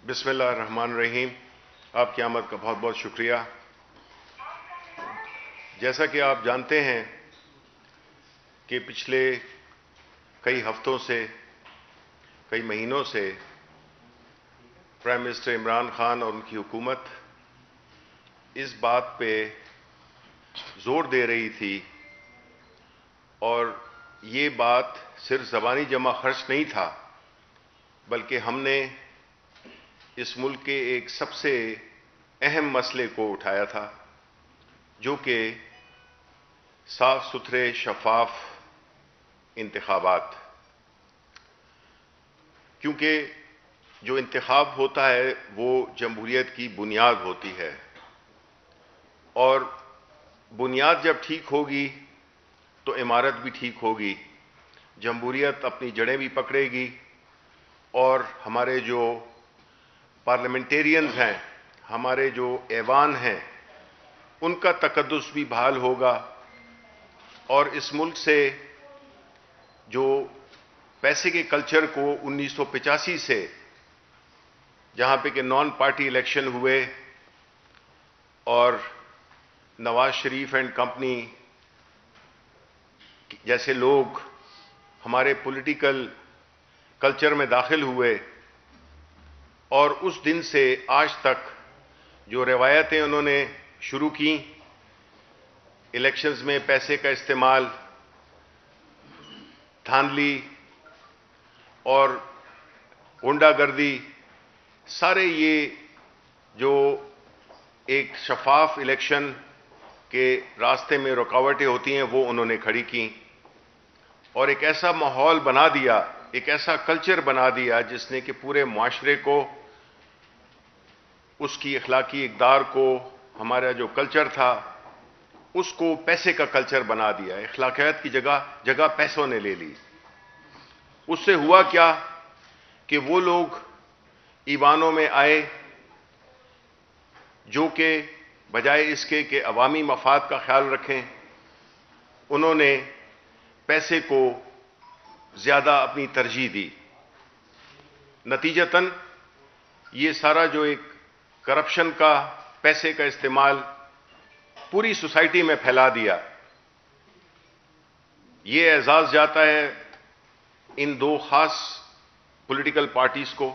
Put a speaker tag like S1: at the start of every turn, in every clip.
S1: بسم اللہ الرحمن الرحیم. آپ کی آمد کا بہت بہت شکریہ. جیسا کہ آپ جانتے ہیں کہ پچھلے کئی ہفتوں سے کئی مہینوں سے پرائم منسٹر عمران خان اور ان کی حکومت اس بات پہ زور دے رہی تھی، اور یہ بات صرف زبانی جمع خرچ نہیں تھا، بلکہ ہم نے اس ملک کے ایک سب سے اہم مسئلے کو اٹھایا تھا، جو کہ صاف ستھرے شفاف انتخابات. کیونکہ جو انتخاب ہوتا ہے وہ جمہوریت کی بنیاد ہوتی ہے، اور بنیاد جب ٹھیک ہوگی تو عمارت بھی ٹھیک ہوگی، جمہوریت اپنی جڑیں بھی پکڑے گی، اور ہمارے جو پارلیمنٹیرینز ہیں، ہمارے جو ایوان ہیں، ان کا تقدس بھی بحال ہوگا. اور اس ملک سے جو پیسے کے کلچر کو 1985 سے جہاں پہ کہ نان پارٹی الیکشن ہوئے اور نواز شریف اینڈ کمپنی جیسے لوگ ہمارے پولیٹیکل کلچر میں داخل ہوئے، اور اس دن سے آج تک جو روایتیں انہوں نے شروع کی، الیکشنز میں پیسے کا استعمال، دھاندلی اور غنڈہ گردی، سارے یہ جو ایک شفاف الیکشن کے راستے میں رکاوٹیں ہوتی ہیں وہ انہوں نے کھڑی کی، اور ایک ایسا ماحول بنا دیا، ایک ایسا کلچر بنا دیا جس نے کہ پورے معاشرے کو، اس کی اخلاقی اقدار کو، ہمارا جو کلچر تھا اس کو پیسے کا کلچر بنا دیا. اخلاقیات کی جگہ پیسوں نے لے لی. اس سے ہوا کیا کہ وہ لوگ ایوانوں میں آئے جو کہ بجائے اس کے کہ عوامی مفاد کا خیال رکھیں، انہوں نے پیسے کو زیادہ اپنی ترجیح دی. نتیجتاً یہ سارا جو ایک کرپشن کا، پیسے کا استعمال پوری سوسائٹی میں پھیلا دیا. یہ اعزاز جاتا ہے ان دو خاص پولیٹیکل پارٹیز کو،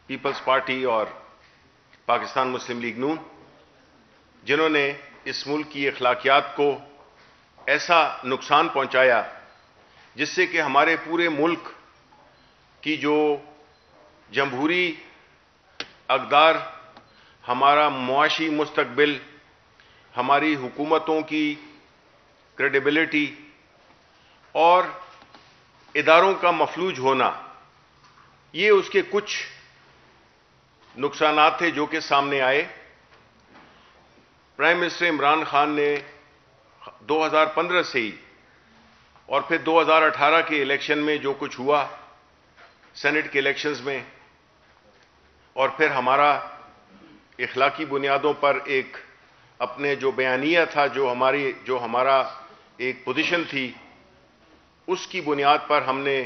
S1: پیپلز پارٹی اور پاکستان مسلم لیگ نون، جنہوں نے اس ملک کی اخلاقیات کو ایسا نقصان پہنچایا جس سے کہ ہمارے پورے ملک کی جو جمہوری اقدار، ہمارا معاشی مستقبل، ہماری حکومتوں کی کریڈیبلٹی اور اداروں کا مفلوج ہونا، یہ اس کے کچھ نقصانات تھے جو کہ سامنے آئے. پرائم منسٹر عمران خان نے 2015 سے ہی اور پھر 2018 کے الیکشن میں جو کچھ ہوا، سینٹ کے الیکشنز میں، اور پھر ہمارا اخلاقی بنیادوں پر ایک اپنے جو بیانیہ تھا، جو ہمارا ایک پوزیشن تھی، اس کی بنیاد پر ہم نے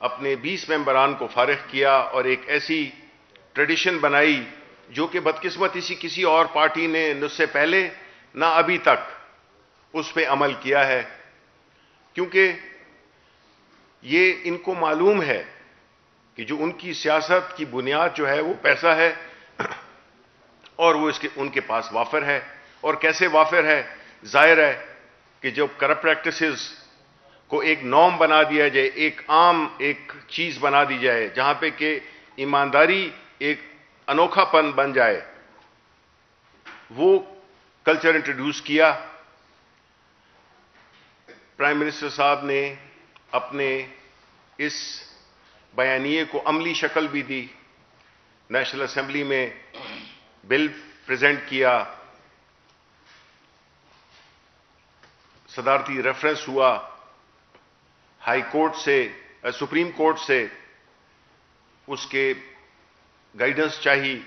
S1: اپنے 20 ممبران کو فارغ کیا اور ایک ایسی ٹریڈیشن بنائی جو کہ بدقسمتی سے کسی اور پارٹی نے نہ اس سے پہلے نہ ابھی تک اس پہ عمل کیا ہے. کیونکہ یہ ان کو معلوم ہے کہ جو ان کی سیاست کی بنیاد جو ہے وہ پیسہ ہے، اور وہ ان کے پاس وافر ہے. اور کیسے وافر ہے؟ ظاہر ہے کہ جو کرپٹ پریکٹسز کو ایک نارم بنا دیا جائے، ایک عام ایک چیز بنا دی جائے جہاں پہ کہ ایمانداری ایک انوکھا پن بن جائے، وہ کلچر انٹروڈیوس کیا. پرائم منسٹر صاحب نے اپنے اس بیانیے کو عملی شکل بھی دی، نیشنل اسمبلی میں بل پریزنٹ کیا، صدارتی ریفرنس ہوا، ہائی کورٹ سے، سپریم کورٹ سے اس کے گائیڈنس چاہی،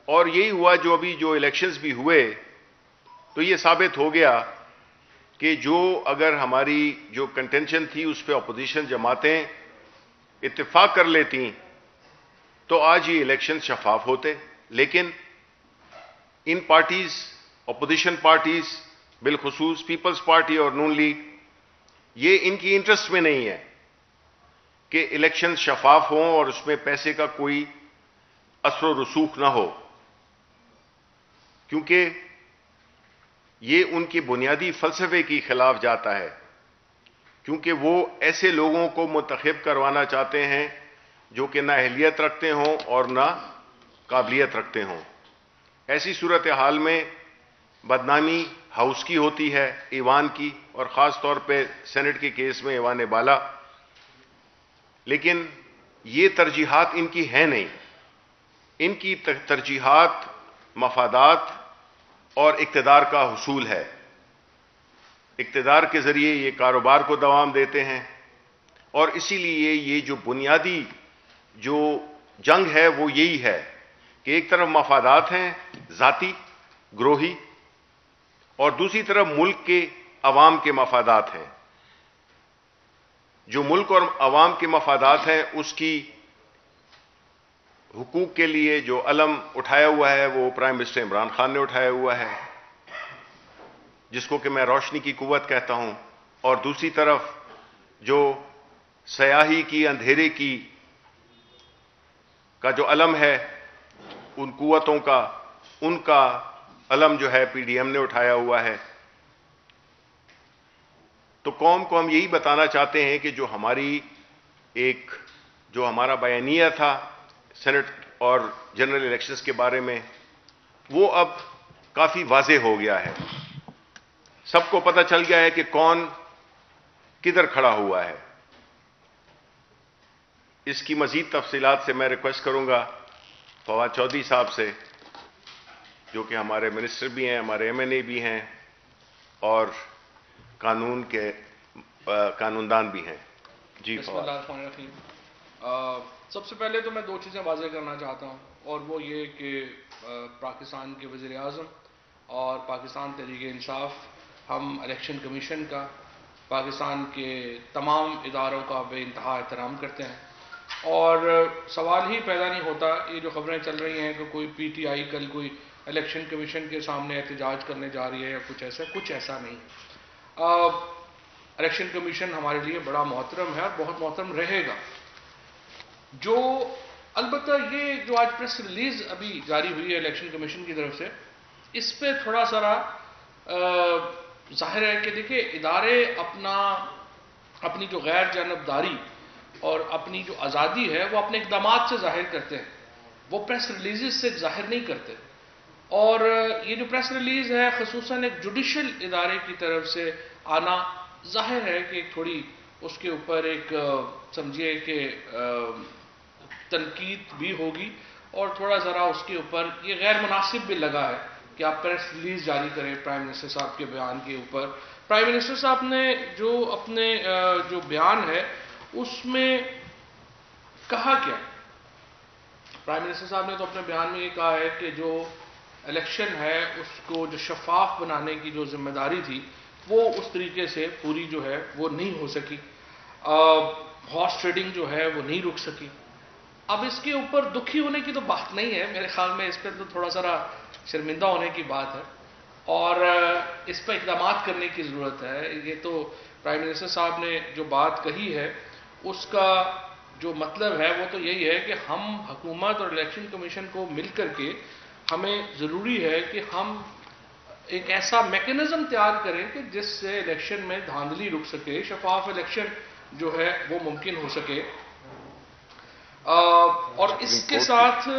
S1: اور یہی ہوا. جو الیکشنز بھی ہوئے تو یہ ثابت ہو گیا کہ جو اگر ہماری جو کنٹینشن تھی اس پہ اپوزیشن جماعتیں اتفاق کر لیتی تو آج یہ الیکشن شفاف ہوتے. لیکن ان پارٹیز، اپوزیشن پارٹیز، بالخصوص پیپلز پارٹی اور نون لیگ، یہ ان کی انٹرسٹ میں نہیں ہے کہ الیکشن شفاف ہوں اور اس میں پیسے کا کوئی اثر و رسوخ نہ ہو، کیونکہ یہ ان کے بنیادی فلسفے کی خلاف جاتا ہے. کیونکہ وہ ایسے لوگوں کو منتخب کروانا چاہتے ہیں جو کہ نہ اہلیت رکھتے ہوں اور نہ قابلیت رکھتے ہوں. ایسی صورتحال میں بدنامی ہاؤس کی ہوتی ہے، ایوان کی، اور خاص طور پہ سینٹ کے کیس میں ایوان بالا. لیکن یہ ترجیحات ان کی ہیں نہیں. ان کی ترجیحات مفادات اور اقتدار کا حصول ہے. اقتدار کے ذریعے یہ کاروبار کو دوام دیتے ہیں، اور اسی لیے یہ جو بنیادی جو جنگ ہے وہ یہی ہے کہ ایک طرف مفادات ہیں ذاتی، گروہی، اور دوسری طرف ملک کے عوام کے مفادات ہیں. جو ملک اور عوام کے مفادات ہیں اس کی حقوق کے لیے جو علم اٹھایا ہوا ہے وہ پرائم منسٹر عمران خان نے اٹھایا ہوا ہے، جس کو کہ میں روشنی کی قوت کہتا ہوں. اور دوسری طرف جو سیاہی کی، اندھیرے کی کا جو علم ہے ان قوتوں کا، ان کا علم جو ہے پی ڈی ایم نے اٹھایا ہوا ہے. تو قوم کو ہم یہی بتانا چاہتے ہیں کہ جو ہمارا بیانیہ تھا سینٹ اور جنرل الیکشنز کے بارے میں، وہ اب کافی واضح ہو گیا ہے. سب کو پتہ چل گیا ہے کہ کون کدھر کھڑا ہوا ہے. اس کی مزید تفصیلات سے میں ریکویسٹ کروں گا فواد چودھری صاحب سے، جو کہ ہمارے منسٹر بھی ہیں، ہمارے ایم این اے بھی ہیں اور قانون کے قانوندان بھی ہیں. جی
S2: بسم اللہ الرحمن الرحیم. سب سے پہلے تو میں دو چیزیں واضح کرنا چاہتا ہوں، اور وہ یہ کہ پاکستان کے وزیر اعظم اور پاکستان تحریک انصاف، ہم الیکشن کمیشن کا، پاکستان کے تمام اداروں کا بے انتہا احترام کرتے ہیں. اور سوال ہی پیدا نہیں ہوتا یہ جو خبریں چل رہی ہیں کہ کوئی پی ٹی آئی کل کوئی الیکشن کمیشن کے سامنے احتجاج کرنے جا رہی ہے یا کچھ ایسا نہیں. الیکشن کمیشن ہمارے لیے بڑا محترم ہے اور بہت محترم رہے گا. جو البتہ یہ جو آج پریس ریلیز ابھی جاری ہوئی ہے الیکشن کمیشن کی طرف سے، اس پہ تھوڑا سا ظاہر ہے کہ دیکھیں ادارے اپنی جو غیر جانبداری اور اپنی جو آزادی ہے وہ اپنے اقدامات سے ظاہر کرتے ہیں، وہ پریس ریلیزز سے ظاہر نہیں کرتے. اور یہ جو پریس ریلیز ہے خصوصاً ایک جوڈیشل ادارے کی طرف سے آنا، ظاہر ہے کہ ایک تھوڑی اس کے اوپر ایک سمجھیے کہ تنقید بھی ہوگی، اور تھوڑا ذرا اس کے اوپر یہ غیر مناسب بھی لگا ہے کہ آپ پریس ریلیز جاری کریں پرائم منسٹر صاحب کے بیان کے اوپر. پرائم منسٹر صاحب نے جو اپنے جو بیان ہے اس میں کہا کیا؟ پرائم منسٹر صاحب نے تو اپنے بیان میں یہ کہا ہے کہ جو الیکشن ہے اس کو جو شفاف بنانے کی جو ذمہ داری تھی وہ اس طریقے سے پوری جو ہے وہ نہیں ہو سکی. ہارس ٹریڈنگ جو ہے وہ نہیں رک سکی. اب اس کے اوپر دکھی ہونے کی تو بات نہیں ہے، میرے خیال میں اس پہ تو تھوڑا سا شرمندہ ہونے کی بات ہے اور اس پہ اقدامات کرنے کی ضرورت ہے. یہ تو پرائم منسٹر صاحب نے جو بات کہی ہے اس کا جو مطلب ہے وہ تو یہی ہے کہ ہم حکومت اور الیکشن کمیشن کو مل کر کے ہمیں ضروری ہے کہ ہم ایک ایسا میکنزم تیار کریں کہ جس سے الیکشن میں دھاندلی رک سکے، شفاف الیکشن جو ہے وہ ممکن ہو سکے. اور اس کے ساتھ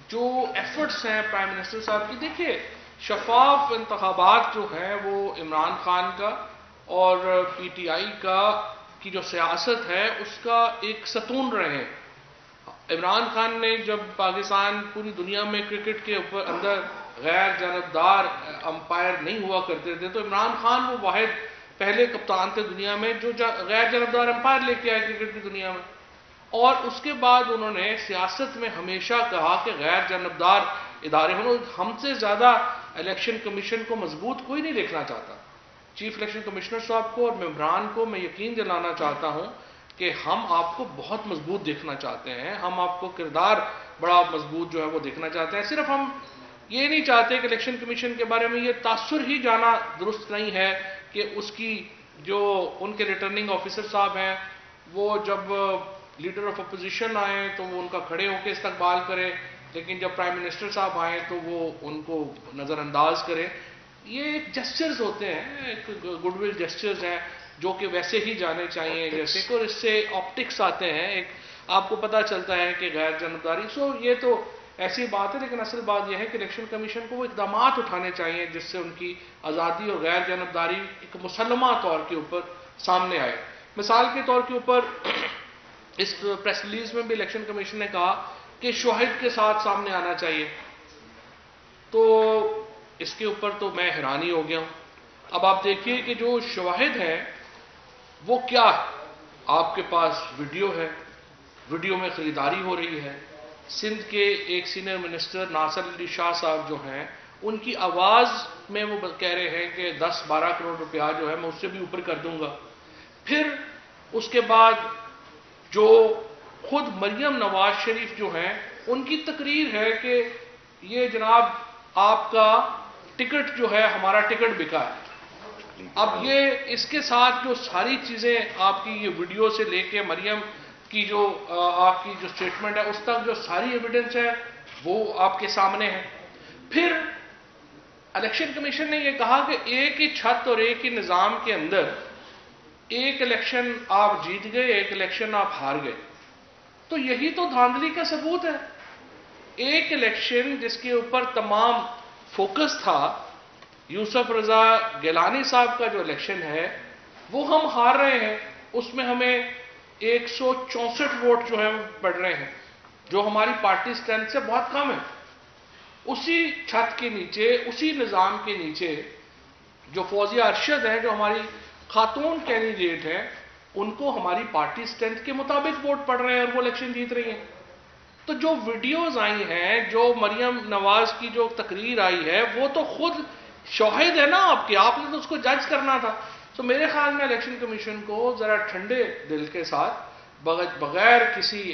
S2: جو ایفرٹس ہیں پرائم منسٹر صاحب کی، دیکھیے شفاف انتخابات جو ہیں وہ عمران خان کا اور پی ٹی آئی کی جو سیاست ہے اس کا ایک ستون رہے ہیں. عمران خان نے جب پاکستان پوری دنیا میں کرکٹ کے اندر غیر جانبدار امپائر نہیں ہوا کرتے تھے، تو عمران خان وہ واحد پہلے کپتان تھے دنیا میں جو غیر جانبدار امپائر لے کے آئے کرکٹ کی دنیا میں. اور اس کے بعد انہوں نے سیاست میں ہمیشہ کہا کہ غیر جانبدار ادارے ہوں. ہم سے زیادہ الیکشن کمیشن کو مضبوط کوئی نہیں دیکھنا چاہتا. چیف الیکشن کمشنر صاحب کو اور ممبران کو میں یقین دلانا چاہتا ہوں کہ ہم آپ کو بہت مضبوط دیکھنا چاہتے ہیں، ہم آپ کو کردار بڑا مضبوط جو ہے وہ دیکھنا چاہتے ہیں. صرف ہم یہ نہیں چاہتے کہ الیکشن کمیشن کے بارے میں یہ تاثر ہی جانا درست نہیں ہے کہ اس کی جو ان کے ریٹرننگ آفیسر صاحب ہیں وہ جب لیڈر آف اپوزیشن آئیں تو وہ ان کا کھڑے ہو کے استقبال کریں، لیکن جب پرائم منسٹر صاحب آئیں تو وہ ان کو نظر انداز کریں. یہ ایک جسچرز ہوتے ہیں، ایک گڈ ول جسچرز ہیں جو کہ ویسے ہی جانے چاہیے جیسے کہ، اور اس سے آپٹکس آتے ہیں، ایک آپ کو پتہ چلتا ہے کہ غیر جانبداری. یہ تو ایسی بات ہے، لیکن اصل بات یہ ہے کہ الیکشن کمیشن کو وہ اقدامات اٹھانے چاہیے جس سے ان کی آزادی اور غیر جانبداری ایک مسلمہ طور کے اوپر سامنے آئے. مثال کے طور کے اوپر اس پریس ریلیز میں بھی الیکشن کمیشن نے کہا کہ شواہد کے ساتھ سامنے آنا چاہیے. تو اس کے اوپر تو میں حیرانی ہو گیا ہوں. اب آپ دیکھیے کہ جو شواہد ہیں وہ کیا ہے. آپ کے پاس ویڈیو ہے، ویڈیو میں خریداری ہو رہی ہے. سندھ کے ایک سینئر منسٹر ناصر علی شاہ صاحب جو ہیں ان کی آواز میں وہ کہہ رہے ہیں کہ 10-12 کروڑ روپیہ جو ہے میں اس سے بھی اوپر کر دوں گا. پھر اس کے بعد جو خود مریم نواز شریف جو ہیں ان کی تقریر ہے کہ یہ جناب آپ کا ٹکٹ جو ہے ہمارا ٹکٹ بکا ہے. اب یہ اس کے ساتھ جو ساری چیزیں آپ کی یہ ویڈیو سے لے کے مریم کی جو آپ کی جو سٹیٹمنٹ ہے اس تک جو ساری ایویڈنس ہے وہ آپ کے سامنے ہے. پھر الیکشن کمیشن نے یہ کہا کہ ایک ہی چھت اور ایک ہی نظام کے اندر ایک الیکشن آپ جیت گئے، ایک الیکشن آپ ہار گئے. تو یہی تو دھاندلی کا ثبوت ہے. ایک الیکشن جس کے اوپر تمام فوکس تھا، یوسف رضا گیلانی صاحب کا جو الیکشن ہے وہ ہم ہار رہے ہیں، اس میں ہمیں 164 ووٹ جو ہیں پڑ رہے ہیں جو ہماری پارٹی اسٹرینتھ سے بہت کم ہے. اسی چھت کے نیچے، اسی نظام کے نیچے جو فوزیہ ارشد ہیں جو ہماری خاتون کینڈیڈیٹ ہیں ان کو ہماری پارٹی اسٹرینتھ کے مطابق ووٹ پڑ رہے ہیں اور وہ الیکشن جیت رہی ہیں. تو جو ویڈیوز آئی ہیں، جو مریم نواز کی جو تقریر آئی ہے وہ تو خود شاہد ہے نا آپ کے، آپ نے تو اس کو جج کرنا تھا. تو میرے خیال میں الیکشن کمیشن کو ذرا ٹھنڈے دل کے ساتھ بغیر کسی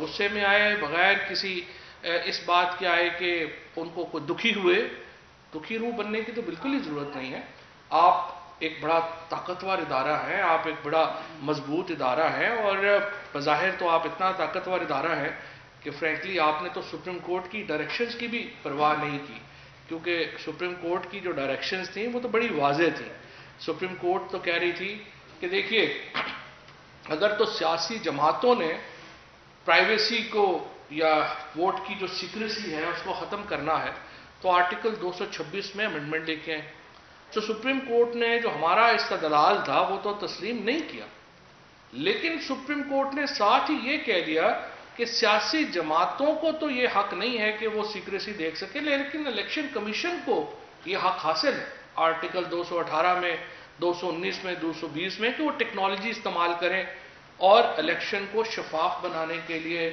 S2: غصے میں آئے، بغیر کسی اس بات کے آئے کہ ان کو کوئی دکھی روح بننے کی تو بالکل ہی ضرورت نہیں ہے. آپ ایک بڑا طاقتور ادارہ ہے، آپ ایک بڑا مضبوط ادارہ ہے، اور بظاہر تو آپ اتنا طاقتور ادارہ ہے کہ فرینکلی آپ نے تو سپریم کورٹ کی ڈائریکشنز کی بھی پرواہ نہیں کی، کیونکہ سپریم کورٹ کی جو ڈائریکشنز تھیں وہ تو بڑی واضح تھیں. سپریم کورٹ تو کہہ رہی تھی کہ دیکھیے اگر تو سیاسی جماعتوں نے پرائیویسی کو یا ووٹ کی جو سیکریسی ہے اس کو ختم کرنا ہے تو آرٹیکل 226 میں امنڈمنٹ لے کے آئیں. تو سپریم کورٹ نے جو ہمارا استدلال تھا وہ تو تسلیم نہیں کیا، لیکن سپریم کورٹ نے ساتھ ہی یہ کہہ دیا کہ سیاسی جماعتوں کو تو یہ حق نہیں ہے کہ وہ سیکریسی دیکھ سکے، لیکن الیکشن کمیشن کو یہ حق حاصل ہے آرٹیکل 218 میں، 219 میں، 220 میں، کہ وہ ٹیکنالوجی استعمال کریں اور الیکشن کو شفاف بنانے کے لیے،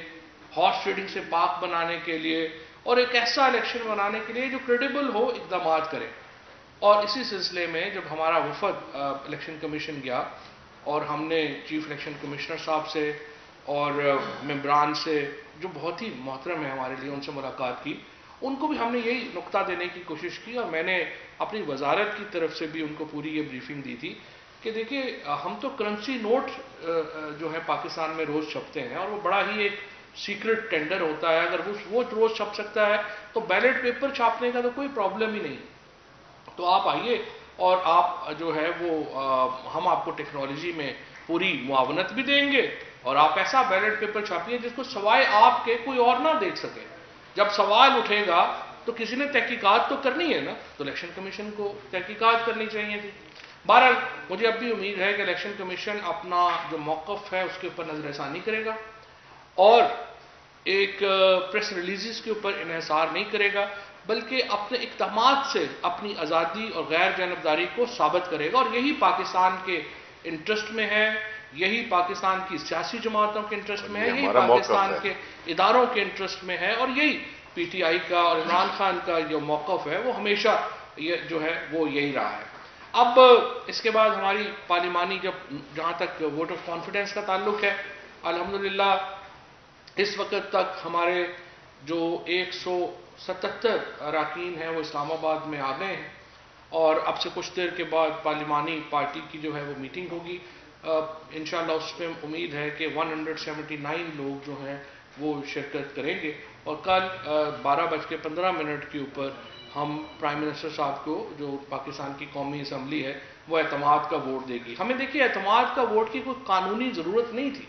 S2: ہارس ٹریڈنگ سے پاک بنانے کے لیے اور ایک ایسا الیکشن بنانے کے لیے جو کریڈیبل ہو اقدامات کریں. اور اسی سلسلے میں جب ہمارا وفد الیکشن کمیشن گیا اور ہم نے چیف الیکشن کمشنر صاحب سے اور ممبران سے جو بہت ہی محترم ہیں ہمارے لیے ان سے ملاقات کی، ان کو بھی ہم نے یہی نقطہ دینے کی کوشش کی اور میں نے اپنی وزارت کی طرف سے بھی ان کو پوری یہ بریفنگ دی تھی کہ دیکھیے ہم تو کرنسی نوٹ جو ہے پاکستان میں روز چھپتے ہیں اور وہ بڑا ہی ایک سیکرٹ ٹینڈر ہوتا ہے. اگر وہ روز چھپ سکتا ہے تو بیلٹ پیپر چھاپنے کا تو کوئی پرابلم ہی نہیں. تو آپ آئیے اور آپ جو ہے وہ ہم آپ کو ٹیکنالوجی میں پوری معاونت بھی دیں گے اور آپ ایسا بیلٹ پیپر چھاپیے جس کو سوائے آپ کے کوئی اور نہ دیکھ سکے. جب سوال اٹھے گا تو کسی نے تحقیقات تو کرنی ہے نا، تو الیکشن کمیشن کو تحقیقات کرنی چاہیے تھی. بہرحال مجھے اب بھی امید ہے کہ الیکشن کمیشن اپنا جو موقف ہے اس کے اوپر نظر ثانی کرے گا اور ایک پریس ریلیزز کے اوپر انحصار نہیں کرے گا، بلکہ اپنے اقدامات سے اپنی آزادی اور غیر جانبداری کو ثابت کرے گا. اور یہی پاکستان کے انٹرسٹ میں ہے، یہی پاکستان کی سیاسی جماعتوں کے انٹرسٹ میں ہے، یہی پاکستان کے اداروں کے انٹرسٹ میں ہے، اور یہی پی ٹی آئی کا اور عمران خان کا جو موقف ہے وہ ہمیشہ جو ہے وہ یہی رہا ہے. اب اس کے بعد ہماری پارلیمانی جہاں تک ووٹ آف کانفیڈنس کا تعلق ہے، الحمدللہ اس وقت تک ہمارے جو 177 اراکین ہیں وہ اسلام آباد میں آ گئے ہیں، اور اب سے کچھ دیر کے بعد پارلیمانی پارٹی کی جو ہے وہ میٹنگ ہوگی. انشاءاللہ اس میں امید ہے کہ 179 لوگ جو ہیں وہ شرکت کریں گے، اور کل 12:15 کے اوپر ہم پرائم منسٹر صاحب کو، جو پاکستان کی قومی اسمبلی ہے، وہ اعتماد کا ووٹ دے گی. ہمیں دیکھیے اعتماد کا ووٹ کی کوئی قانونی ضرورت نہیں تھی،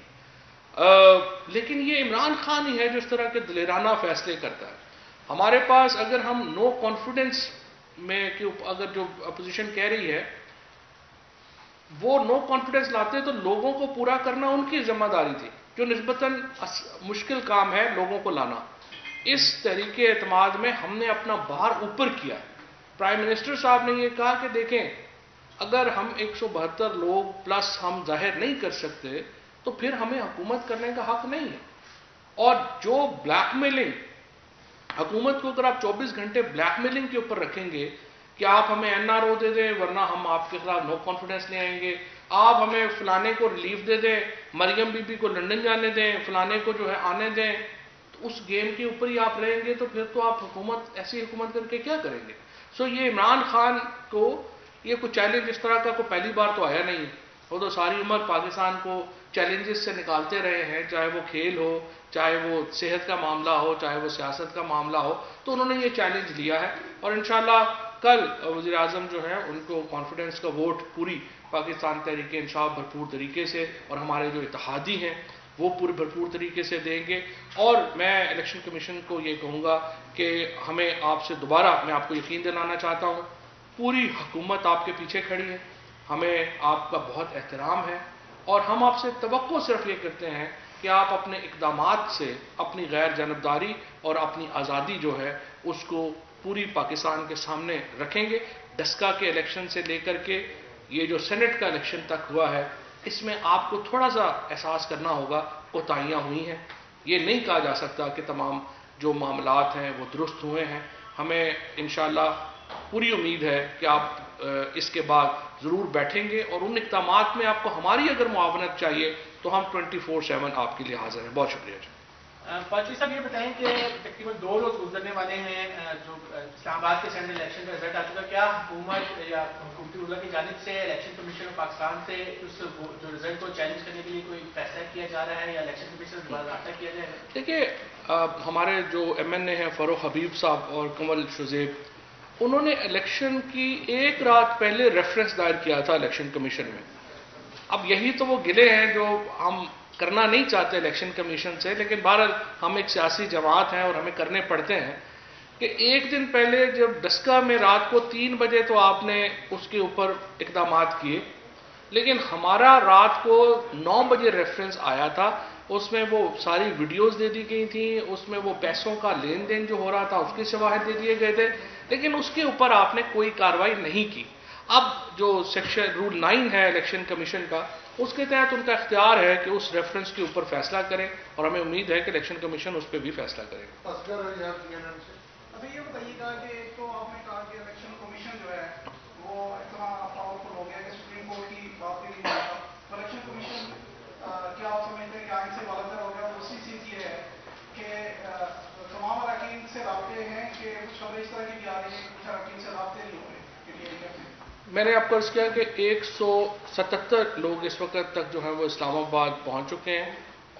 S2: لیکن یہ عمران خان ہی ہے جو اس طرح کے دلیرانہ فیصلے کرتا ہے. ہمارے پاس اگر ہم نو کانفیڈنس میں اگر جو اپوزیشن کہہ رہی ہے وہ نو کانفیڈنس لاتے تو لوگوں کو پورا کرنا ان کی ذمہ داری تھی، جو نسبتاً مشکل کام ہے لوگوں کو لانا. اس تحریک اعتماد میں ہم نے اپنا بار اوپر کیا. پرائم منسٹر صاحب نے یہ کہا کہ دیکھیں اگر ہم 172 لوگ پلس ہم ظاہر نہیں کر سکتے تو پھر ہمیں حکومت کرنے کا حق نہیں ہے. اور جو بلیک میلنگ، حکومت کو اگر آپ 24 گھنٹے بلیک میلنگ کے اوپر رکھیں گے کہ آپ ہمیں NRO دے دیں ورنہ ہم آپ کے خلاف نو کانفیڈنس لے آئیں گے، آپ ہمیں فلانے کو ریلیف دے دیں، مریم بی بی کو لندن جانے دیں، فلانے کو جو ہے آنے دیں، تو اس گیم کے اوپر ہی آپ رہیں گے تو پھر تو آپ ایسی حکومت کر کے کیا کریں گے؟ یہ عمران خان کو یہ کوئی چیلنج اس طرح کا کوئی پہلی بار تو آیا نہیں. وہ تو ساری عمر پاکستان کو چیلنجز سے نکالتے رہے ہیں، چاہے وہ کھیل ہو، چاہے وہ صحت کا معاملہ ہو، چاہے وہ سیاست کا معاملہ ہو، تو انہوں نے یہ چیلنج لیا ہے. اور انشاءاللہ کل وزیر اعظم جو ہے ان کو کانفیڈنس کا ووٹ پوری پاکستان تحریک انصاف بھرپور طریقے سے، اور ہمارے جو اتحادی ہیں وہ پورے بھرپور طریقے سے دیں گے. اور میں الیکشن کمیشن کو یہ کہوں گا کہ ہمیں آپ سے دوبارہ، میں آپ کو یقین دلانا چاہتا ہوں، پوری حکومت آپ کے پیچھے کھڑی ہے، ہمیں آپ کا بہت احترام ہے، اور ہم آپ سے توقع صرف یہ کرتے ہیں کہ آپ اپنے اقدامات سے اپنی غیر جانبداری اور اپنی آزادی جو ہے اس کو پوری پاکستان کے سامنے رکھیں گے. ڈسکا کے الیکشن سے لے کر کے یہ جو سینٹ کا الیکشن تک ہوا ہے، اس میں آپ کو تھوڑا سا احساس کرنا ہوگا کوتاہیاں ہوئی ہیں. یہ نہیں کہا جا سکتا کہ تمام جو معاملات ہیں وہ درست ہوئے ہیں. ہمیں انشاءاللہ پوری امید ہے کہ آپ اس کے بعد ضرور بیٹھیں گے، اور ان اقدامات میں آپ کو ہماری اگر معاونت چاہیے تو ہم 24/7 آپ کے لیے حاضر ہیں. بہت شکریہ.
S3: پادری صاحب یہ بتائیں کہ تقریباً 2 روز گزرنے والے ہیں جو اسلام آباد کے سینٹرل الیکشن کا رزلٹ آ چکا، کیا حکومت یا حکومتی عملہ کی جانب سے الیکشن کمیشن آف پاکستان سے اس جو رزلٹ کو چیلنج کرنے کے لیے کوئی فیصلہ کیا جا رہا ہے یا الیکشن کمیشن سے باضابطہ کیا جائے گا؟
S2: دیکھیے ہمارے جو MNA ہیں فاروق حبیب صاحب اور کنول شزیب، انہوں نے الیکشن کی ایک رات پہلے ریفرنس دائر کیا تھا الیکشن کمیشن میں. اب یہی تو وہ گلے ہیں جو ہم کرنا نہیں چاہتے الیکشن کمیشن سے، لیکن بہرحال ہم ایک سیاسی جماعت ہیں اور ہمیں کرنے پڑتے ہیں کہ ایک دن پہلے جب ڈسکا میں رات کو 3 بجے تو آپ نے اس کے اوپر اقدامات کیے، لیکن ہمارا رات کو 9 بجے ریفرنس آیا تھا، اس میں وہ ساری ویڈیوز دے دی گئی تھیں، اس میں وہ پیسوں کا لین دین جو ہو رہا تھا اس کے شواہد دے دیے گئے تھے، لیکن اس کے اوپر آپ نے کوئی کارروائی نہیں کی. اب جو سیکشن رول 9 ہے الیکشن کمیشن کا، اس کے تحت ان کا اختیار ہے کہ اس ریفرنس کے اوپر فیصلہ کریں، اور ہمیں امید ہے کہ الیکشن کمیشن اس پہ بھی فیصلہ کرے گا.
S4: ابھی یہ بتائیے گا کہ ایک تو آپ نے کہا کہ الیکشن کمیشن جو ہے وہ اتنا پاورفل ہو گیا کہ سپریم کورٹ کی بات بھی نہیں مانتا. الیکشن کمیشن کیا آپ سمجھتے ہیں کہ آئین سے بالاتر ہو گیا؟ دوسری چیز یہ ہے کہ تمام اراکین سے رابطے ہیں کہ کچھ خبریں اس طرح کی بھی آ رہی ہیں کہ کچھ اراکین سے رابطے نہیں ہو رہے.
S2: میں نے آپ کو عرض کیا کہ 177 لوگ اس وقت تک جو ہیں وہ اسلام آباد پہنچ چکے ہیں،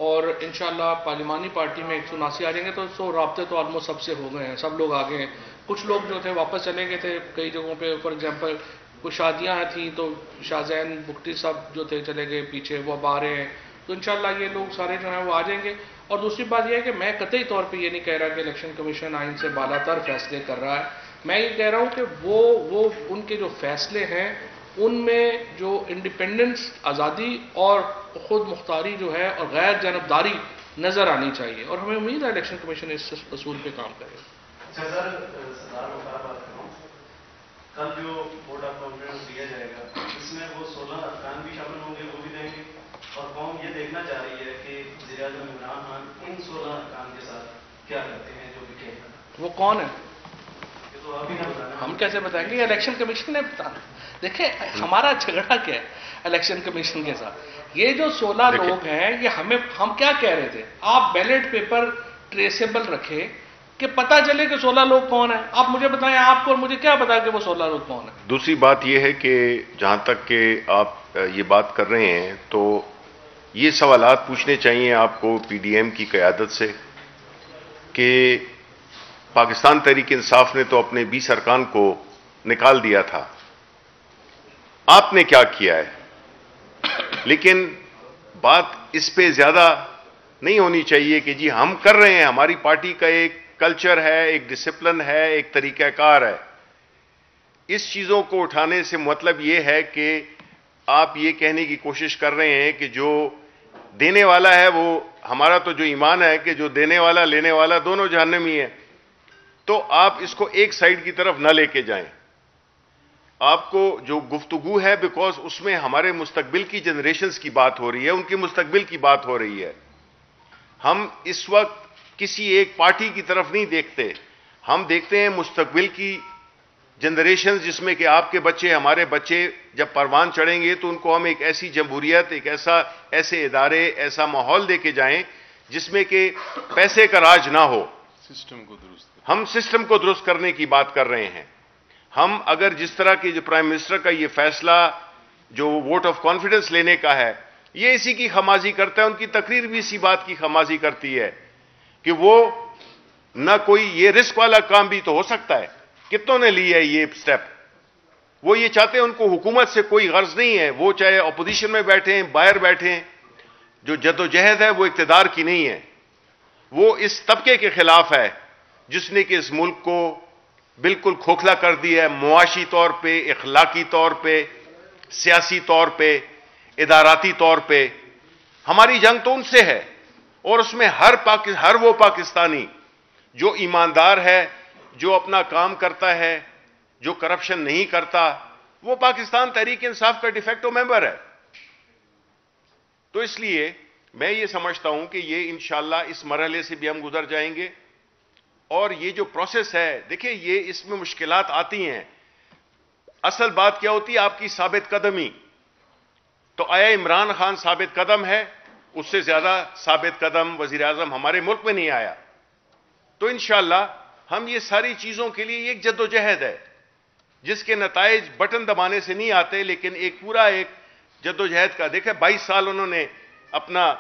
S2: اور انشاءاللہ پارلیمانی پارٹی میں 179 آ جائیں گے، تو رابطے تو آلموسٹ سب سے ہو گئے ہیں، سب لوگ آگے ہیں. کچھ لوگ جو تھے واپس چلے گئے تھے کئی جگہوں پہ، فار ایگزامپل کچھ شادیاں تھیں تو شاہ زین بگٹی صاحب جو تھے چلے گئے پیچھے، وہ اب آ رہے ہیں. تو انشاءاللہ یہ لوگ سارے جو ہیں وہ آ جائیں گے. اور دوسری بات یہ ہے کہ میں قطعی طور پہ یہ نہیں کہہ رہا کہ الیکشن کمیشن آئین سے بالاتر فیصلے کر رہا ہے. میں یہ کہہ رہا ہوں کہ وہ ان کے جو فیصلے ہیں ان میں جو انڈیپینڈنس، آزادی اور خود مختاری جو ہے اور غیر جانبداری نظر آنی چاہیے، اور ہمیں امید ہے الیکشن کمیشن اس اصول پہ کام کرے.
S5: کل جو ووٹ آف کانفیڈنس دیا جائے گا اس میں وہ 16 ارکان بھی شامل ہوں گے، وہ بھی دیں گے، اور قوم یہ دیکھنا چاہ رہی ہے کہ وزیر اعظم عمران خان ان 16 ارکان کے ساتھ کیا کرتے ہیں جو بھی کہتے ہیں.
S2: وہ کون ہے؟
S5: یہ تو آپ ہی نے بتانا.
S2: ہم کیسے بتائیں گے؟ الیکشن کمیشن نے بتانا. دیکھیں ہمارا جھگڑا کیا ہے الیکشن کمیشن کے ساتھ، یہ جو 16 لوگ ہیں یہ ہم کیا کہہ رہے تھے، آپ بیلٹ پیپر ٹریسیبل رکھے کہ پتہ چلے کہ 16 لوگ کون ہیں. آپ مجھے بتائیں، آپ کو اور مجھے کیا پتا کہ وہ 16 لوگ کون ہیں.
S1: دوسری بات یہ ہے کہ جہاں تک کہ آپ یہ بات کر رہے ہیں تو یہ سوالات پوچھنے چاہیے آپ کو پی ڈی ایم کی قیادت سے کہ پاکستان تحریک انصاف نے تو اپنے 20 ارکان کو نکال دیا تھا، آپ نے کیا کیا ہے؟ لیکن بات اس پہ زیادہ نہیں ہونی چاہیے کہ جی ہم کر رہے ہیں، ہماری پارٹی کا ایک کلچر ہے، ایک ڈسپلن ہے، ایک طریقہ کار ہے. اس چیزوں کو اٹھانے سے مطلب یہ ہے کہ آپ یہ کہنے کی کوشش کر رہے ہیں کہ جو دینے والا ہے وہ، ہمارا تو جو ایمان ہے کہ جو دینے والا لینے والا دونوں جہنمی ہے، تو آپ اس کو ایک سائیڈ کی طرف نہ لے کے جائیں. آپ کو جو گفتگو ہے بیکاز اس میں ہمارے مستقبل کی جنریشنز کی بات ہو رہی ہے، ان کے مستقبل کی بات ہو رہی ہے. ہم اس وقت کسی ایک پارٹی کی طرف نہیں دیکھتے، ہم دیکھتے ہیں مستقبل کی جنریشنز، جس میں کہ آپ کے بچے، ہمارے بچے جب پروان چڑھیں گے تو ان کو ہم ایک ایسی جمہوریت، ایک ایسے ادارے، ایسا ماحول دے کے جائیں جس میں کہ پیسے کا راج نہ ہو. ہم سسٹم کو درست کرنے کی بات کر رہے ہیں. ہم اگر جس طرح کی جو پرائم منسٹر کا یہ فیصلہ جو ووٹ آف کانفیڈنس لینے کا ہے، یہ اسی کی خمازی کرتا ہے، ان کی تقریر بھی اسی بات کی خمازی کرتی ہے کہ وہ نہ کوئی یہ رسک والا کام بھی تو ہو سکتا ہے. کتنوں نے لی ہے یہ سٹیپ؟ وہ یہ چاہتے ہیں، ان کو حکومت سے کوئی غرض نہیں ہے، وہ چاہے اپوزیشن میں بیٹھیں، باہر بیٹھیں. جو جدوجہد ہے وہ اقتدار کی نہیں ہے، وہ اس طبقے کے خلاف ہے جس نے کہ اس ملک کو بالکل کھوکھلا کر دیا ہے، معاشی طور پہ، اخلاقی طور پہ، سیاسی طور پہ، اداراتی طور پہ. ہماری جنگ تو ان سے ہے، اور اس میں ہر وہ پاکستانی جو ایماندار ہے، جو اپنا کام کرتا ہے، جو کرپشن نہیں کرتا، وہ پاکستان تحریک انصاف کا ڈیفیکٹو ممبر ہے. تو اس لیے میں یہ سمجھتا ہوں کہ یہ انشاءاللہ اس مرحلے سے بھی ہم گزر جائیں گے. اور یہ جو پروسیس ہے، دیکھیں یہ اس میں مشکلات آتی ہیں. اصل بات کیا ہوتی ہے؟ آپ کی ثابت قدمی. تو آیا عمران خان ثابت قدم ہے؟ اس سے زیادہ ثابت قدم وزیر اعظم ہمارے ملک میں نہیں آیا. تو انشاءاللہ ہم یہ ساری چیزوں کے لیے ایک جدوجہد ہے جس کے نتائج بٹن دبانے سے نہیں آتے، لیکن ایک پورا ایک جدوجہد کا. دیکھیں 22 سال انہوں نے اپنا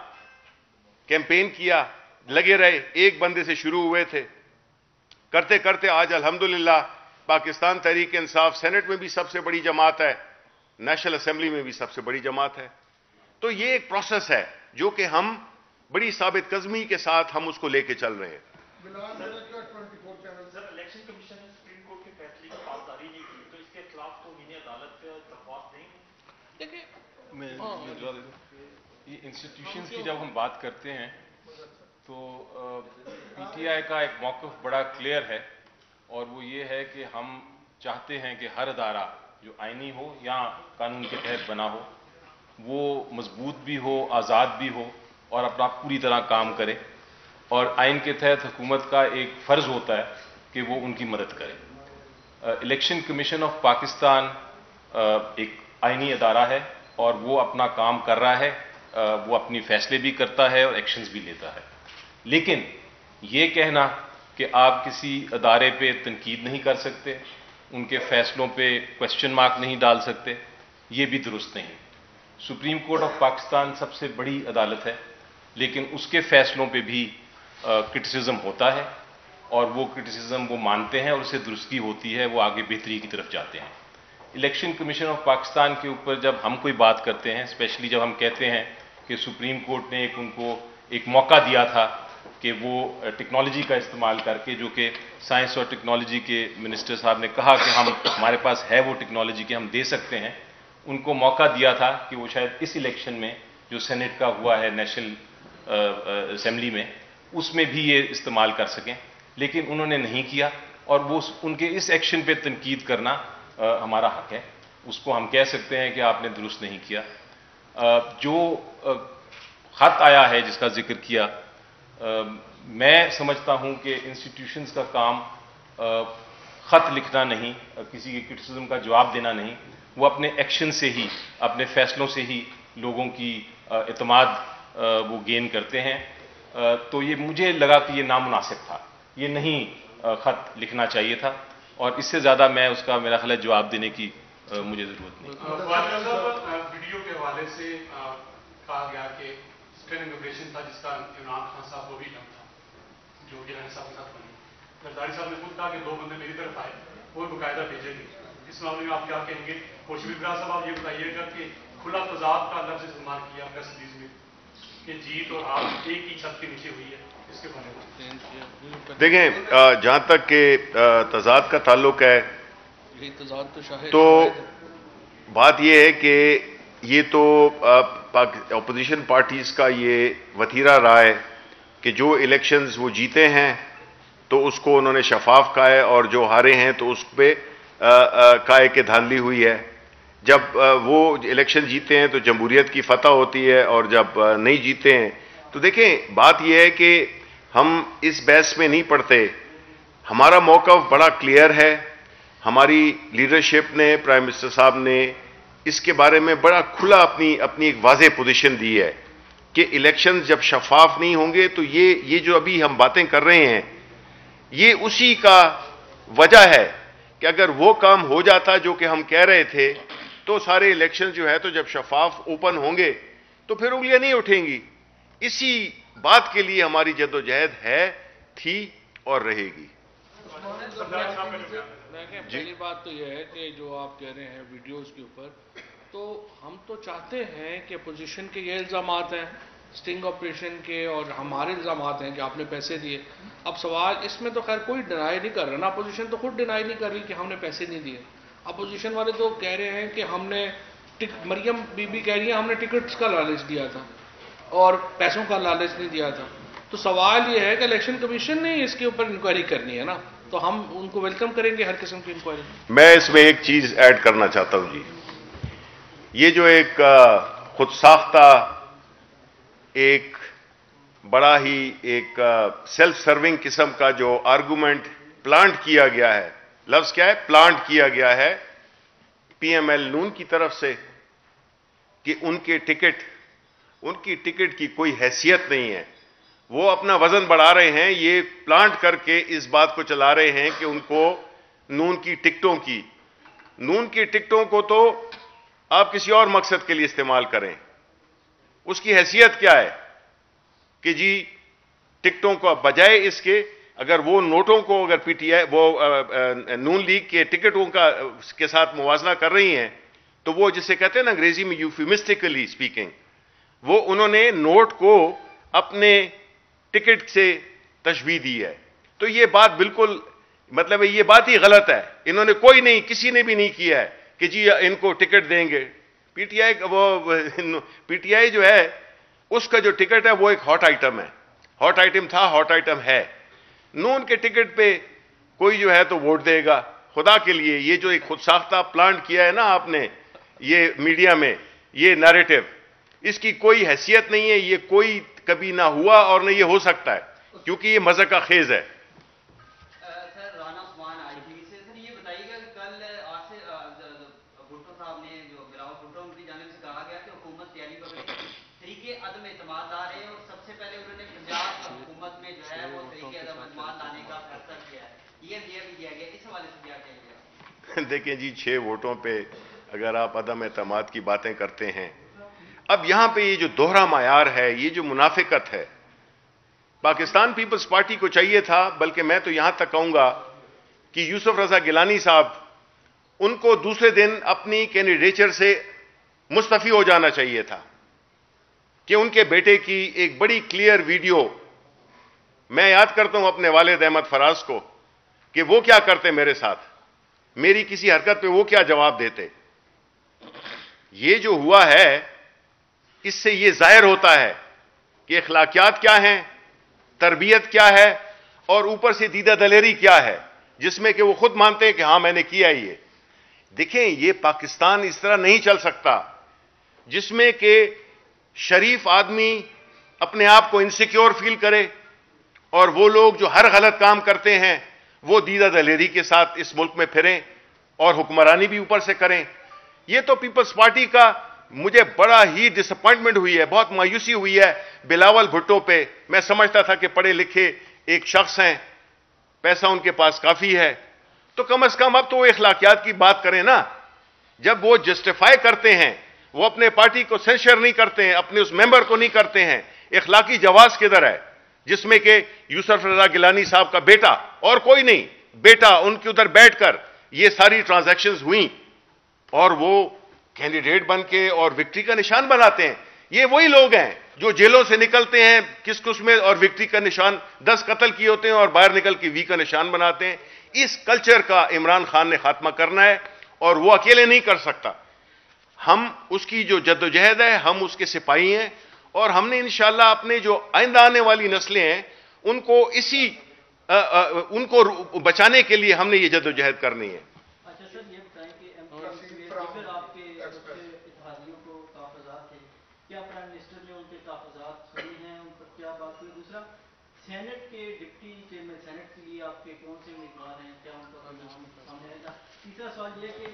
S1: کیمپین کیا، لگے رہے، ایک بندے سے شروع ہوئے تھے، کرتے کرتے آج الحمدللہ پاکستان تحریک انصاف سینٹ میں بھی سب سے بڑی جماعت ہے، نیشنل اسمبلی میں بھی سب سے بڑی جماعت ہے. تو یہ ایک پروسیس ہے جو کہ ہم بڑی ثابت قدمی کے ساتھ ہم اس کو لے کے چل رہے ہیں.
S5: سر الیکشن کمیشن نے سپریم کورٹ کے فیصلے کی پاسداری نہیں کی، تو اس کے خلاف تو عدالت کا درخواست نہیں ہے.
S6: دیکھیں یہ انسٹیٹیوشنز کی جب ہم بات کرتے ہیں تو پی ٹی آئی کا ایک موقف بڑا کلیئر ہے، اور وہ یہ ہے کہ ہم چاہتے ہیں کہ ہر ادارہ جو آئینی ہو یا قانون کے تحت بنا ہو وہ مضبوط بھی ہو، آزاد بھی ہو، اور اپنا پوری طرح کام کرے. اور آئین کے تحت حکومت کا ایک فرض ہوتا ہے کہ وہ ان کی مدد کرے. الیکشن کمیشن آف پاکستان ایک آئینی ادارہ ہے اور وہ اپنا کام کر رہا ہے، وہ اپنی فیصلے بھی کرتا ہے اور ایکشنز بھی لیتا ہے. لیکن یہ کہنا کہ آپ کسی ادارے پہ تنقید نہیں کر سکتے، ان کے فیصلوں پہ کوشچن مارک نہیں ڈال سکتے، یہ بھی درست نہیں. سپریم کورٹ آف پاکستان سب سے بڑی عدالت ہے، لیکن اس کے فیصلوں پہ بھی کرٹیسزم ہوتا ہے، اور وہ کرٹیسزم وہ مانتے ہیں اور اسے درستی ہوتی ہے، وہ آگے بہتری کی طرف جاتے ہیں. الیکشن کمیشن آف پاکستان کے اوپر جب ہم کوئی بات کرتے ہیں، اسپیشلی جب ہم کہتے ہیں کہ سپریم کورٹ نے ان کو ایک موقع دیا تھا کہ وہ ٹیکنالوجی کا استعمال کر کے، جو کہ سائنس اور ٹیکنالوجی کے منسٹر صاحب نے کہا کہ ہمارے پاس ہے وہ ٹیکنالوجی کہ ہم دے سکتے ہیں، ان کو موقع دیا تھا کہ وہ شاید اس الیکشن میں جو سینٹ کا ہوا ہے نیشنل اسمبلی میں، اس میں بھی یہ استعمال کر سکیں، لیکن انہوں نے نہیں کیا. اور وہ ان کے اس ایکشن پہ تنقید کرنا ہمارا حق ہے. اس کو ہم کہہ سکتے ہیں کہ آپ نے درست نہیں کیا. جو خط آیا ہے جس کا ذکر کیا، میں سمجھتا ہوں کہ انسٹیٹیوشنز کا کام خط لکھنا نہیں، کسی کے کرٹیسزم کا جواب دینا نہیں، وہ اپنے ایکشن سے ہی، اپنے فیصلوں سے ہی لوگوں کی اعتماد وہ گین کرتے ہیں. تو یہ مجھے لگا کہ یہ نامناسب تھا، یہ نہیں خط لکھنا چاہیے تھا، اور اس سے زیادہ میں اس کا میرا خیال ہے جواب دینے کی مجھے ضرورت نہیں.
S7: ویڈیو کے حوالے سے کہا گیا کہ اسٹینڈنگ اوویشن تھا جس کا عمران خان صاحب وہ بھی نام تھا جو گیلانی صاحب کے ساتھ بنی. زرداری صاحب نے خود کہا کہ 2 بندے میری طرف آئے، وہ باقاعدہ بھیجے گئے. اس معاملے میں آپ کیا کہیں گے؟ اور شبیر برا صاحب آپ یہ بتائیے گا کہ کھلا تضاد کا لفظ استعمال کیا پریس ریلیز میں کہ جیت اور ہار ایک ہی چھت کے نیچے ہوئی ہے، اس کے بارے میں
S1: دیکھیں جہاں تک کہ تضاد کا تعلق ہے تو بات یہ ہے کہ یہ تو اپوزیشن پارٹیز کا یہ وتیرہ رہا ہے کہ جو الیکشنز وہ جیتے ہیں تو اس کو انہوں نے شفاف کہا ہے، اور جو ہارے ہیں تو اس پہ کہا ہے کہ دھاندلی ہوئی ہے. جب وہ الیکشن جیتے ہیں تو جمہوریت کی فتح ہوتی ہے، اور جب نہیں جیتے ہیں تو دیکھیں بات یہ ہے کہ ہم اس بحث میں نہیں پڑتے. ہمارا موقف بڑا کلیئر ہے. ہماری لیڈرشپ نے، پرائم منسٹر صاحب نے اس کے بارے میں بڑا کھلا اپنی ایک واضح پوزیشن دی ہے کہ الیکشن جب شفاف نہیں ہوں گے تو یہ جو ابھی ہم باتیں کر رہے ہیں یہ اسی کا وجہ ہے کہ اگر وہ کام ہو جاتا جو کہ ہم کہہ رہے تھے تو سارے الیکشن جو ہے تو جب شفاف اوپن ہوں گے تو پھر انگلیاں نہیں اٹھیں گی. اسی بات کے لیے ہماری جدوجہد ہے، تھی اور رہے گی.
S2: پہلی بات تو یہ ہے کہ جو آپ کہہ رہے ہیں ویڈیوز کے اوپر، تو ہم تو چاہتے ہیں کہ اپوزیشن کے یہ الزامات ہیں سٹنگ آپریشن کے اور ہمارے الزامات ہیں کہ آپ نے پیسے دیے. اب سوال اس میں تو خیر کوئی ڈینائی نہیں کر رہا نا، اپوزیشن تو خود ڈینائی نہیں کر رہی کہ ہم نے پیسے نہیں دیے. اپوزیشن والے تو کہہ رہے ہیں کہ ہم نے مریم بی بی کہہ رہی ہیں ہم نے ٹکٹس کا لالچ دیا تھا اور پیسوں کا لالچ نہیں دیا تھا. تو سوال یہ ہے کہ الیکشن کمیشن نے اس کے اوپر انکوائری کرنی ہے نا، تو ہم ان کو ویلکم کریں گے ہر قسم کی انکوائری.
S1: میں اس میں ایک چیز ایڈ کرنا چاہتا ہوں جی. یہ جو ایک خود ساختہ ایک بڑا ہی ایک سیلف سرونگ قسم کا جو آرگومنٹ پلانٹ کیا گیا ہے، لفظ کیا ہے؟ پلانٹ کیا گیا ہے پی ایم ایل نون کی طرف سے کہ ان کی ٹکٹ کی کوئی حیثیت نہیں ہے. وہ اپنا وزن بڑھا رہے ہیں، یہ پلانٹ کر کے اس بات کو چلا رہے ہیں کہ ان کو نون کی ٹکٹوں کو تو آپ کسی اور مقصد کے لیے استعمال کریں. اس کی حیثیت کیا ہے کہ جی ٹکٹوں کو بجائے اس کے اگر وہ نوٹوں کو اگر پی ٹی آئی وہ نون لیگ کے ٹکٹوں کے ساتھ موازنہ کر رہی ہیں تو وہ جسے کہتے ہیں نا انگریزی میں یوفیمسٹیکلی اسپیکنگ، وہ انہوں نے نوٹ کو اپنے ٹکٹ سے تشبیہ دی ہے. تو یہ بات بالکل مطلب یہ بات ہی غلط ہے. انہوں نے کسی نے بھی نہیں کیا ہے کہ جی ان کو ٹکٹ دیں گے. پی ٹی آئی جو ہے اس کا جو ٹکٹ ہے وہ ایک ہاٹ آئٹم ہے، ہاٹ آئٹم تھا، ہاٹ آئٹم ہے. نون کے ٹکٹ پہ کوئی جو ہے تو ووٹ دے گا. خدا کے لیے یہ جو ایک خود ساختہ پلانٹ کیا ہے نا آپ نے یہ میڈیا میں یہ نیریٹو، اس کی کوئی حیثیت نہیں ہے. یہ کوئی کبھی نہ ہوا اور نہ یہ ہو سکتا ہے کیونکہ یہ مذاق کا خیز ہے.
S8: سر رانا عثمان آئی ٹی وی سے. سر یہ بتائیے گا کہ کل بھٹو صاحب نے جو بلاول بھٹو ان کی جانب سے کہا گیا کہ حکومت تیاری پکڑے طریقے عدم اعتماد آ رہے ہیں اور سب سے پہلے انہوں نے پنجاب حکومت میں جو ہے وہ طریقے عدم اعتماد لانے کا فیصلہ کیا ہے، یہ بھی دیا گیا. اس حوالے سے کیا کہیں گے؟
S1: دیکھیں جی 6 ووٹوں پہ اگر آپ عدم اعتماد کی باتیں کرتے ہیں، اب یہاں پہ یہ جو دوہرا معیار ہے، یہ جو منافقت ہے، پاکستان پیپلز پارٹی کو چاہیے تھا، بلکہ میں تو یہاں تک کہوں گا کہ یوسف رضا گیلانی صاحب ان کو دوسرے دن اپنی کینڈیڈیچر سے مستعفی ہو جانا چاہیے تھا کہ ان کے بیٹے کی ایک بڑی کلیئر ویڈیو میں یاد کرتا ہوں اپنے والد احمد فراز کو کہ وہ کیا کرتے میرے ساتھ، میری کسی حرکت پہ وہ کیا جواب دیتے. یہ جو ہوا ہے اس سے یہ ظاہر ہوتا ہے کہ اخلاقیات کیا ہیں، تربیت کیا ہے، اور اوپر سے دیدہ دلیری کیا ہے جس میں کہ وہ خود مانتے ہیں کہ ہاں میں نے کیا یہ. دیکھیں یہ پاکستان اس طرح نہیں چل سکتا جس میں کہ شریف آدمی اپنے آپ کو انسیکیور فیل کرے اور وہ لوگ جو ہر غلط کام کرتے ہیں وہ دیدہ دلیری کے ساتھ اس ملک میں پھریں اور حکمرانی بھی اوپر سے کریں. یہ تو پیپلز پارٹی کا مجھے بڑا ہی ڈس اپوائنٹمنٹ ہوئی ہے, بہت مایوسی ہوئی ہے بلاول بھٹو پہ. میں سمجھتا تھا کہ پڑھے لکھے ایک شخص ہیں, پیسہ ان کے پاس کافی ہے, تو کم از کم اب تو وہ اخلاقیات کی بات کریں نا. جب وہ جسٹیفائی کرتے ہیں, وہ اپنے پارٹی کو سینشر نہیں کرتے ہیں, اپنے اس ممبر کو نہیں کرتے ہیں, اخلاقی جواز کدھر ہے؟ جس میں کہ یوسف رضا گیلانی صاحب کا بیٹا اور کوئی نہیں, بیٹا ان کے ادھر بیٹھ کر یہ ساری ٹرانزیکشنز ہوئیں اور وہ کینڈیڈیٹ بن کے اور وکٹری کا نشان بناتے ہیں. یہ وہی لوگ ہیں جو جیلوں سے نکلتے ہیں کس میں اور وکٹری کا نشان 10 قتل کیے ہوتے ہیں اور باہر نکل کے وی کا نشان بناتے ہیں. اس کلچر کا عمران خان نے خاتمہ کرنا ہے اور وہ اکیلے نہیں کر سکتا. ہم اس کی جو جدوجہد ہے, ہم اس کے سپاہی ہیں, اور ہم نے انشاءاللہ اپنے جو آئندہ آنے والی نسلیں ہیں ان کو بچانے کے لیے ہم نے یہ جدوجہد کرنی ہے.
S8: اچھا سر, یہ بتائیں کہ پھر آپ کے اتحادیوں کو تحفظات تھے, کیا پرائم منسٹر نے ان کے تحفظات سنے ہیں, ان پر کیا بات ہوئی؟ دوسرا, سینٹ کے ڈپٹی چیئرمین سینٹ کے لیے آپ کے کون سے امیدوار ہیں, کیا ان کا نام سامنے آئے گا؟ تیسرا سوال یہ کہ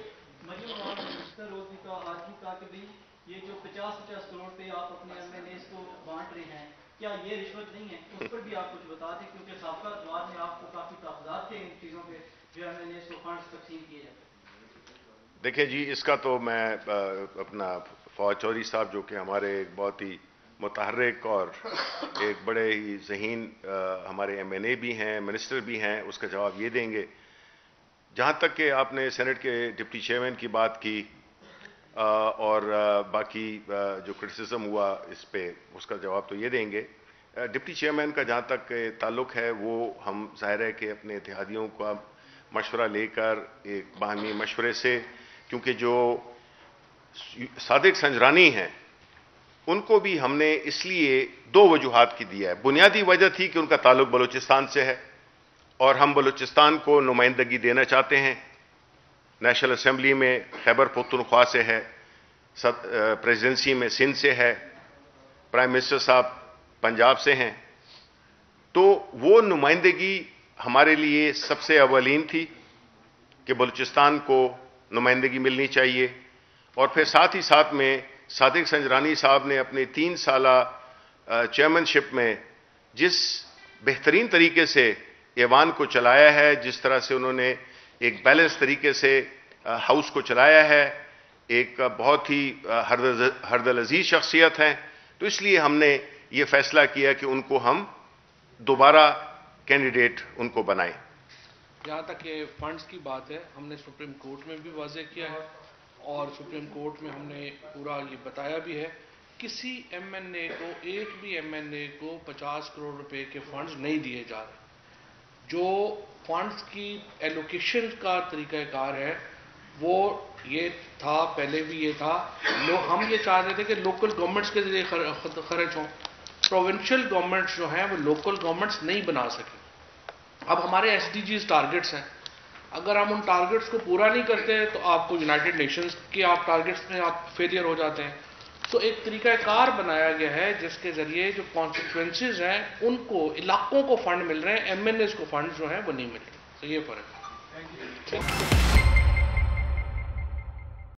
S8: مریم نواز نے مستر روزی کا آج بھی کہا کہ بھائی یہ جو 50 کروڑ پہ آپ اپنے MLAs کو بانٹ رہے ہیں, کیا یہ رشوت نہیں ہے؟ اس پر بھی آپ کچھ بتا دیں, کیونکہ سابقہ ادوار میں آپ کو کافی تحفظات تھے ان چیزوں پہ جو MLAs کو فنڈز تقسیم کیے جاتے ہیں.
S1: دیکھیں جی, اس کا تو میں اپنا فواد چودھری صاحب جو کہ ہمارے ایک بہت ہی متحرک اور ایک بڑے ہی ذہین ہمارے MLA بھی ہیں, منسٹر بھی ہیں, اس کا جواب یہ دیں گے. جہاں تک کہ آپ نے سینٹ کے ڈپٹی چیئرمین کی بات کی اور باقی جو کرٹیسزم ہوا اس پہ, اس کا جواب تو یہ دیں گے. ڈپٹی چیئرمین کا جہاں تک تعلق ہے, وہ ہم ظاہر ہے کہ اپنے اتحادیوں کا مشورہ لے کر ایک باہمی مشورے سے, کیونکہ جو صادق سنجرانی ہیں ان کو بھی ہم نے اس لیے 2 وجوہات کی دیا ہے. بنیادی وجہ تھی کہ ان کا تعلق بلوچستان سے ہے اور ہم بلوچستان کو نمائندگی دینا چاہتے ہیں. نیشنل اسمبلی میں خیبر پختونخوا سے ہے, پریزیڈنسی میں سندھ سے ہے, پرائم منسٹر صاحب پنجاب سے ہیں, تو وہ نمائندگی ہمارے لیے سب سے اولین تھی کہ بلوچستان کو نمائندگی ملنی چاہیے. اور پھر ساتھ ہی ساتھ میں صادق سنجرانی صاحب نے اپنے 3 سالہ چیئرمین شپ میں جس بہترین طریقے سے ایوان کو چلایا ہے, جس طرح سے انہوں نے ایک بیلنس طریقے سے ہاؤس کو چلایا ہے, ایک بہت ہی ہردل عزیز شخصیت ہیں, تو اس لیے ہم نے یہ فیصلہ کیا کہ ان کو ہم دوبارہ کینڈیڈیٹ ان کو بنائیں.
S2: جہاں تک یہ فنڈز کی بات ہے, ہم نے سپریم کورٹ میں بھی واضح کیا ہے اور سپریم کورٹ میں ہم نے پورا یہ بتایا بھی ہے, کسی MLA کو, ایک بھی MLA کو 50 کروڑ روپے کے فنڈز نہیں دیے جا رہے. جو فنڈز کی ایلوکیشن کا طریقہ کار ہے وہ یہ تھا, پہلے بھی یہ تھا, ہم یہ چاہ رہے تھے کہ لوکل گورنمنٹس کے ذریعے خرچ ہوں. پروونشل گورنمنٹس جو ہیں وہ لوکل گورنمنٹس نہیں بنا سکے. اب ہمارے SDGs ٹارگٹس ہیں, اگر ہم ان ٹارگٹس کو پورا نہیں کرتے تو آپ کو یونائٹڈ نیشنز کے آپ ٹارگٹس میں آپ فیلئر ہو جاتے ہیں. تو ایک طریقہ کار بنایا گیا ہے جس کے ذریعے جو کانسٹیٹوئنسیز ہیں ان کو, علاقوں کو فنڈ مل رہے ہیں, MLAs کو فنڈ جو ہیں وہ نہیں مل رہے. تو یہ فرق ہے.